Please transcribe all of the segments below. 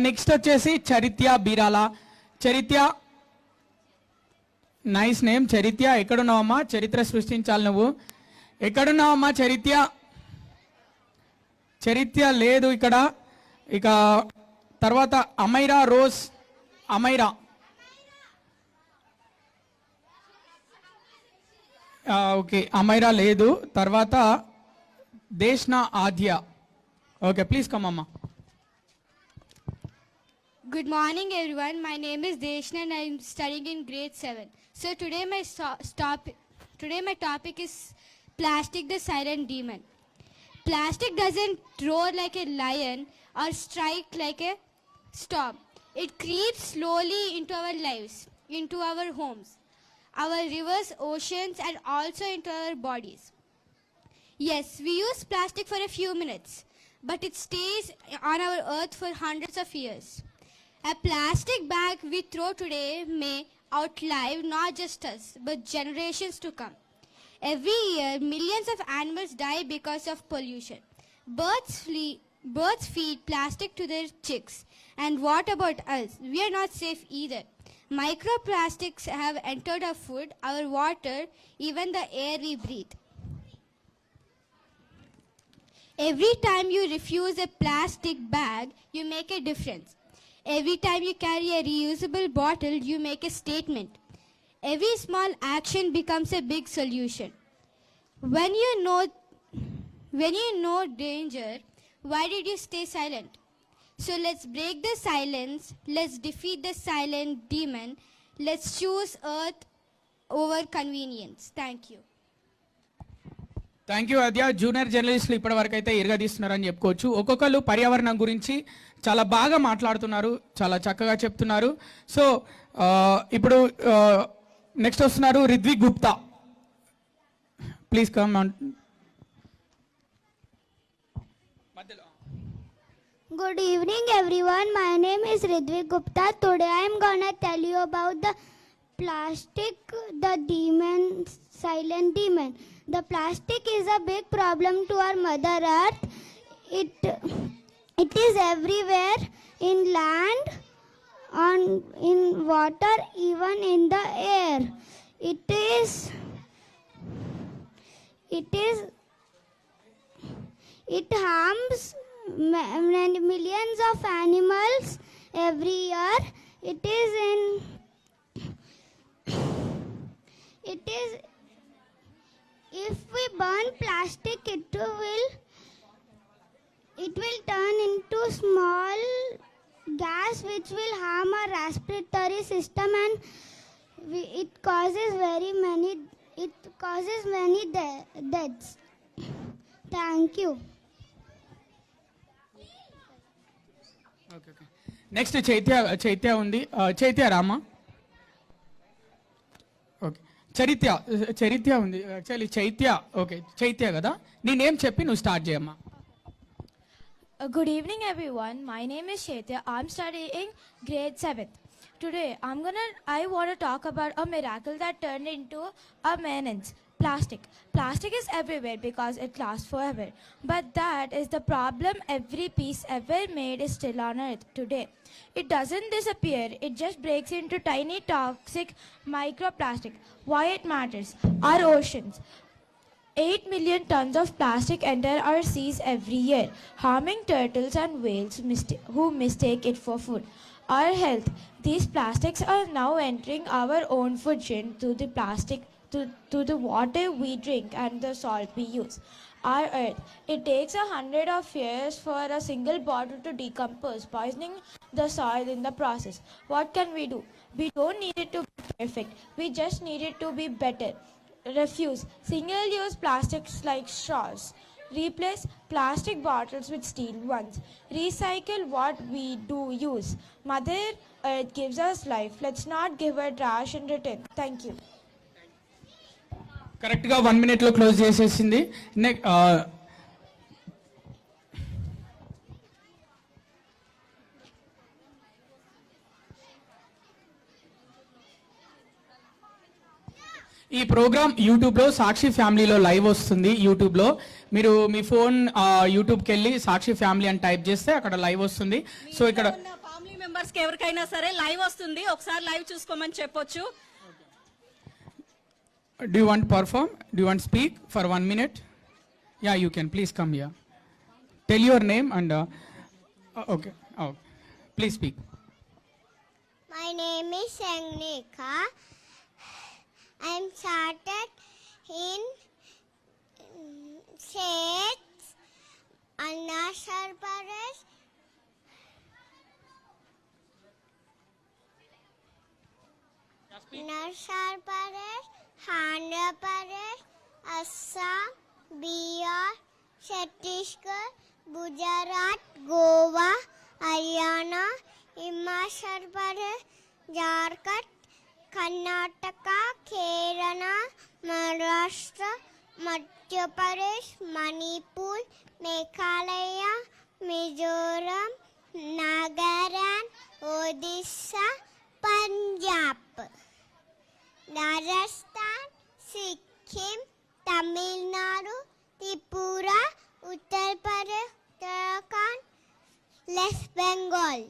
Next వచ్చేసి చరిత్య Beerala. చరిత్య, nice name చరిత్య. ఎక్కడున్నావమ్మా? చరిత్ర సృష్టించాలి నువ్వు. ఎక్కడున్నావమ్మా చరిత్య? చరిత్య లేదు ఇక్కడ. ఇక తర్వాత అమైరా రోజ్. అమైరా, ఓకే అమైరా లేదు. తర్వాత దేశ్నా ఆద్య. ఓకే ప్లీజ్ కమ్ అమ్మా. Good morning everyone. My name is Deshna and I am studying in grade 7. So today my topic is plastic the silent demon. Plastic doesn't roar like a lion or strike like a storm. It creeps slowly into our lives, into our homes, our rivers, oceans and also into our bodies. Yes, we use plastic for a few minutes, but it stays on our earth for hundreds of years. A plastic bag we throw today may outlive not just us, but generations to come. Every year, millions of animals die because of pollution. Birds feed plastic to their chicks. And what about us? We are not safe either. Microplastics have entered our food, our water, even the air we breathe. Every time you refuse a plastic bag, you make a difference. Every time you carry a reusable bottle, you make a statement. Every small action becomes a big solution. When you know danger, why did you stay silent? So let's break the silence. Let's defeat the silent demon. Let's choose earth over convenience. Thank you. Thank you Aadya. Junior జర్నలిస్టులు ఇప్పటి వరకు అయితే ఎరగదీస్తున్నారని చెప్పుకోవచ్చు. ఒక్కొక్కరు పర్యావరణం గురించి చాలా బాగా మాట్లాడుతున్నారు, చాలా చక్కగా చెప్తున్నారు. సో ఇప్పుడు నెక్స్ట్ వస్తున్నారు Ridvik Gupta. Please come on. Good evening everyone. My name is Ridvik Gupta. Today I am gonna tell you about the plastic, the demon, silent demon. The plastic is a big problem to our Mother Earth. It is everywhere, in land, in water, even in the air. It harms millions of animals every year. If we burn plastic, it will turn into small gas which will harm our respiratory system, and it causes many deaths. Thank you. Okay next Chaitya ఉంది. Chaitya Rama. Okay చరిత్య ఉంది. Actually Chaitya. Okay Chaitya కదా, నీ name చెప్పి నువ్వు start చేయమ్మా. Good evening everyone. My name is Chaitya. I'm studying grade 7th. Today I want to talk about a miracle that turned into a menace. Plastic. Plastic is everywhere because it lasts forever. But that is the problem. Every piece ever made is still on earth today. It doesn't disappear. It just breaks into tiny toxic microplastic. Why it matters? Our oceans. 8 million tons of plastic enter our seas every year, harming turtles and whales who mistake it for food. Our health. These plastics are now entering our own food chain through the plastic, to the water we drink and the salt we use. Our earth. It takes 100 of years for a single bottle to decompose, poisoning the soil in the process. What can we do? We don't need it to be perfect. We just need it to be better. Refuse single-use plastics like straws. Replace plastic bottles with steel ones. Recycle what we do use. Mother Earth gives us life. Let's not give her trash in return. Thank you. కరెక్ట్గా 1 minute close చేసేసింది. ఈ programme యూట్యూబ్లో సాక్షి ఫ్యామిలీలో live వస్తుంది. యూట్యూబ్లో మీరు మీ phone యూట్యూబ్కి వెళ్ళి సాక్షి ఫ్యామిలీ అని టైప్ చేస్తే అక్కడ లైవ్ వస్తుంది. సో ఇక్కడ ఫ్యామిలీ మెంబర్స్ కి ఎవరికైనా సరే లైవ్ వస్తుంది, ఒకసారి లైవ్ చూసుకోమని చెప్పొచ్చు. do you want perform? Do you want speak for 1 minute? Yeah, you can. Please come here. Tell your name and okay. Oh, please speak. My name is Sangnika. I am started in States, Arunachal Pradesh, Arunachal Pradesh, Andhra Pradesh, Assam, Bihar, Chhattisgarh, Gujarat, Goa, Haryana, Himachal Pradesh, Jharkhand, Karnataka, Kerala, Maharashtra, Madhya Pradesh, Manipur, Meghalaya, Mizoram, Nagaland, Odisha, Punjab, Rajasthan, Sikkim, Tamil Nadu, Tripura, Uttar Pradesh, Uttarakhand, West Bengal.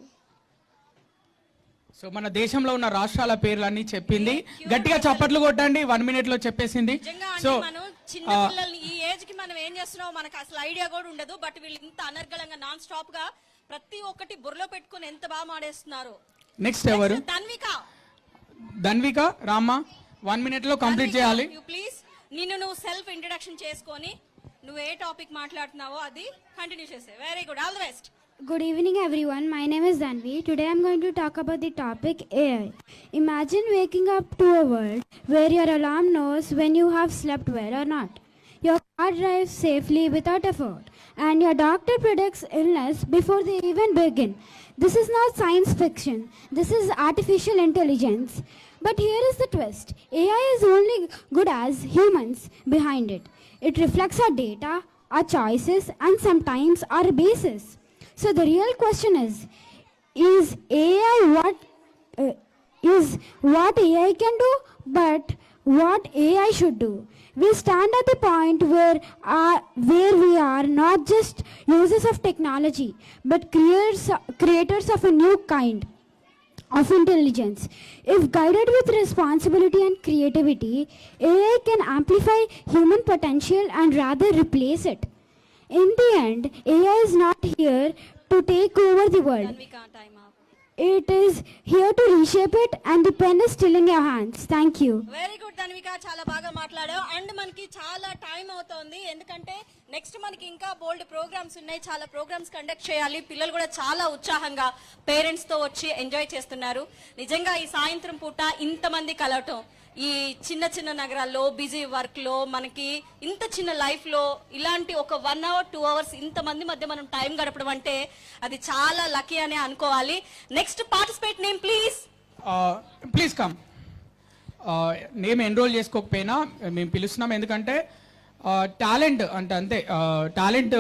So మన దేశంలో ఉన్న రాష్ట్రాల పేర్లన్నీ చెప్పింది. గట్టిగా చప్పట్లు కొట్టండి. 1 minute లో చెప్పేసింది. నిజంగా సో అంటే మనం చిన్న పిల్లల్ని ఈ ఏజ్ కి మనం ఏం చేస్తున్నామో మనకు అసలు ఐడియా కూడా ఉండదు. బట్ వీళ్ళు ఇంత అనర్గళంగా నాన్ స్టాప్ గా ప్రతి ఒక్కటి బుర్రలో పెట్టుకొని ఎంత బాగా మాడేస్తున్నారు. నెక్స్ట్ ఎవరు? ధన్విక రామ్మా 1 minute లో కంప్లీట్ చేయాలి. ప్లీజ్ నిన్ను నువ్వు సెల్ఫ్ ఇంట్రడక్షన్ చేసుకొని నువ్వు ఏ టాపిక్ మాట్లాడుతున్నావో అది కంటిన్యూ చేసే. Very good, all the best. Good evening everyone, my name is Dhanvi. Today I am going to talk about the topic AI. Imagine waking up to a world where your alarm knows when you have slept well or not. Your car drives safely without effort and your doctor predicts illness before they even begin. This is not science fiction, this is artificial intelligence. But here is the twist. AI is only good as humans behind it. It reflects our data, our choices and sometimes our biases. So the real question is AI what AI can do, but what AI should do. We stand at the point where we are not just users of technology, but creators of a new kind of intelligence. If guided with responsibility and creativity, AI can amplify human potential and rather replace it. In the end, AI is not here to take over the world. It is here to reshape it and the pen is still in your hands. Thank you. Very good Dhanvika, చాలా బాగా మాట్లాడావు. And మనకి చాలా time అవుతోంది, ఎందుకంటే next మనకి ఇంకా బోల్డ్ programmes ఉన్నాయి. చాలా ప్రోగ్రామ్స్ కండక్ట్ చేయాలి. పిల్లలు కూడా చాలా ఉత్సాహంగా పేరెంట్స్ తో వచ్చి ఎంజాయ్ చేస్తున్నారు. నిజంగా ఈ సాయంత్రం పూట ఇంతమంది కలవటం, ఈ చిన్న చిన్న నగరాల్లో బిజీ వర్క్ లో మనకి ఇంత చిన్న లైఫ్ లో ఇలాంటి ఒక 1 hour 2 hours ఇంతమంది మధ్య మనం టైం గడపడం అంటే అది చాలా లక్కీ అనే అనుకోవాలి. Next participate name please. Please come. Name enroll చేసుకోకపోయినా మేము పిలుస్తున్నాం, ఎందుకంటే టాలెంట్ అంటే అంతే. టాలెంట్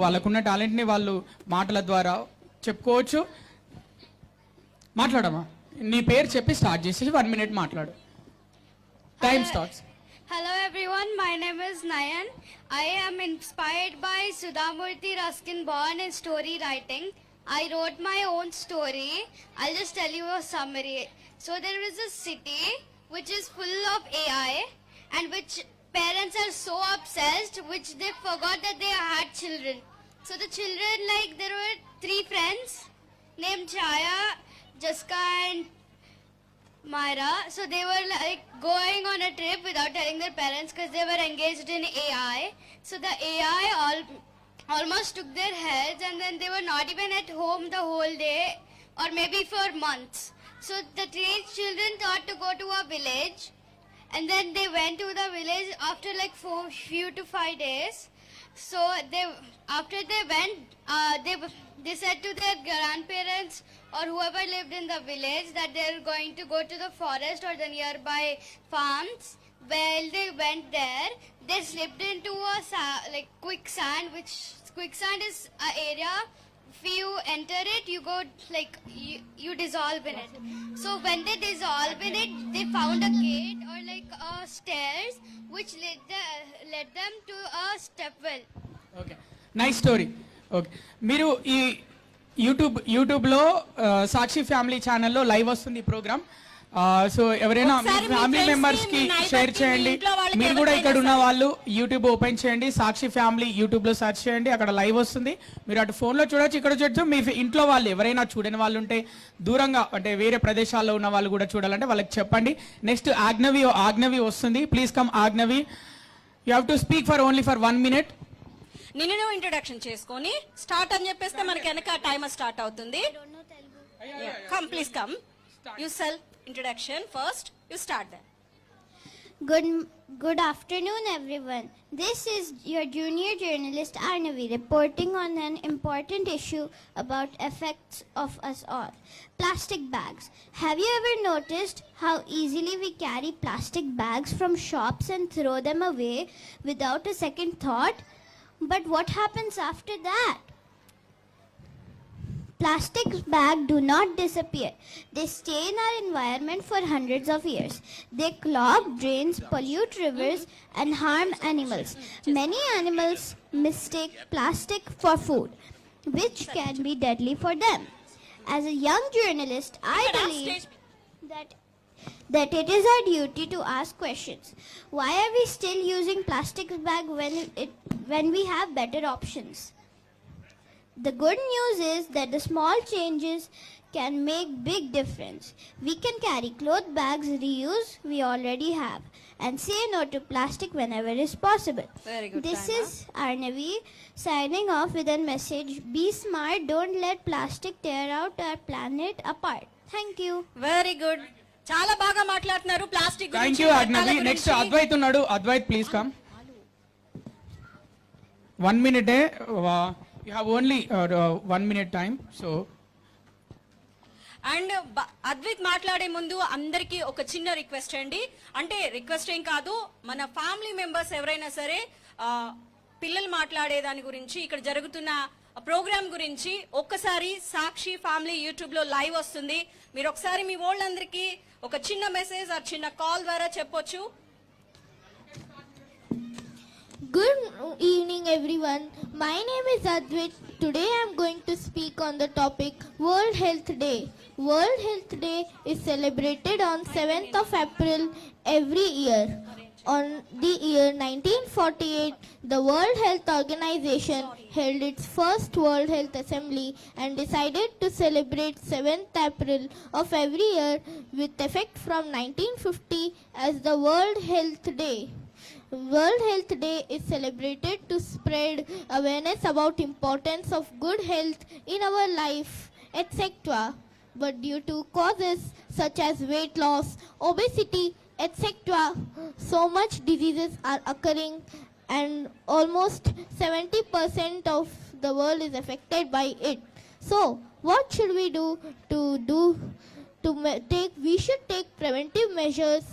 వాళ్ళకున్న టాలెంట్ని వాళ్ళు మాటల ద్వారా చెప్పుకోవచ్చు. మాట్లాడమా, నీ పేరు చెప్పి స్టార్ట్ చేసేసి 1 minute మాట్లాడు. Time starts. Hello everyone, my name is Nayan. I am inspired by Sudhamurthy Ruskin born in story writing. I wrote my own story. I'll just tell you a summary. So there is a city which is full of AI and which parents are so obsessed which they forgot that they had children. So the children, like there were 3 friends named Chaya, Jaska and Myra. So they were like going on a trip without telling their parents because they were engaged in AI. So the AI almost took their heads and then they were not even at home the whole day or maybe for months. So the 3 children thought to go to a village and then they went to the village after like 4 to 5 days. So after they went, they said to their grandparents or whoever lived in the village that they're going to go to the forest or the nearby farms. While they went there, they slipped into a quicksand, which quicksand is an area if you enter it, you go like you dissolve in it. So when they dissolve in it, they found a gate or like stairs which led them to a step well. Okay nice story. Okay మీరు ఈ యూట్యూబ్లో సాక్షి family ఛానల్లో live వస్తుంది ఈ programme. So ఎవరైనా మీ ఒకసారి మీ family friends members కి, కి మీ neighbors షేర్ కి, చేయండి. మీ ఇంట్లో వాళ్ళకి మీరు కూడా ఇక్కడ ఉన్న ఎవరికైనా వాళ్ళు యూట్యూబ్ ఓపెన్ చేయండి, సాక్షి ఫ్యామిలీ యూట్యూబ్లో సెర్చ్ చేయండి, అక్కడ లైవ్ వస్తుంది. మీరు అటు ఫోన్లో చూడొచ్చు, ఇక్కడ చూడొచ్చు. మీ ఇంట్లో వాళ్ళు ఎవరైనా చూడని వాళ్ళు ఉంటే, దూరంగా అంటే వేరే ప్రదేశాల్లో ఉన్న వాళ్ళు కూడా చూడాలంటే వాళ్ళకి చెప్పండి. నెక్స్ట్ ఆగ్నవి వస్తుంది. Please come Agnavi. You have to speak only for 1 minute. నిన్ను నువ్వు ఇంట్రొడక్షన్ చేసుకొని స్టార్ట్ అని చెప్పేస్తే మనకి వెనక టైమర్ స్టార్ట్ అవుతుంది. Come please come. You self introduction first. You start then. Good afternoon, everyone. This is your junior journalist Arnavi reporting on an important issue about effects of us all. Plastic bags. Have you ever noticed how easily we carry plastic bags from shops and throw them away without a second thought? But what happens after that? Plastic bags do not disappear. They stay in our environment for hundreds of years. They clog drains, pollute rivers, and harm animals. Many animals mistake plastic for food, which can be deadly for them. As a young journalist, I believe that it is our duty to ask questions. Why are we still using plastic bag when we have better options? The good news is that the small changes can make big difference. We can carry cloth bags, reuse we already have, and say no to plastic whenever is possible. Very good. This is Arnavi signing off with a message. Be smart, don't let plastic tear out our planet apart. Thank you. Very good. చాలా బాగా మాట్లాడుతున్నారు plastic thank గురించి. You Agnavi. Next Advait ఉన్నాడు. Advait please come. 1 minute. You have only 1 minute time. So and Advit మాట్లాడే ముందు అందరికీ ఒక చిన్న రిక్వెస్ట్ అండి. అంటే రిక్వెస్ట్ ఏం కాదు, మన ఫ్యామిలీ మెంబర్స్ ఎవరైనా సరే పిల్లలు మాట్లాడే దాని గురించి, ఇక్కడ జరుగుతున్న ప్రోగ్రామ్ గురించి ఒక్కసారి సాక్షి ఫ్యామిలీ యూట్యూబ్ లో లైవ్ వస్తుంది. మీరు ఒకసారి మీ వాళ్ళందరికీ ఒక చిన్న మెసేజ్ ఆ చిన్న కాల్ ద్వారా చెప్పొచ్చు. Good evening, everyone. My name is Advait. Today I am going to speak on the topic World Health Day. World Health Day is celebrated on 7th of April every year. On the year 1948, the World Health Organization held its first World Health Assembly and decided to celebrate 7th April of every year with effect from 1950 as the World Health Day. World Health Day is celebrated to spread awareness about importance of good health in our life, etc. But due to causes such as weight loss, obesity, etc., so much diseases are occurring and almost 70% of the world is affected by it. So, what should we do? We should take preventive measures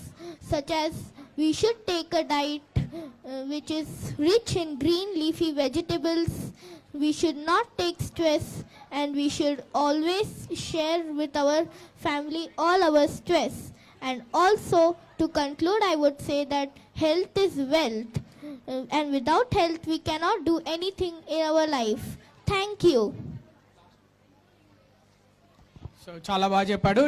such as we should take a diet which is rich in green leafy vegetables. We should not take stress, and we should always share with our family all our stress. And also, to conclude, I would say that health is wealth, and without health we cannot do anything in our life. Thank you. So చాలా బాగా చెప్పాడు.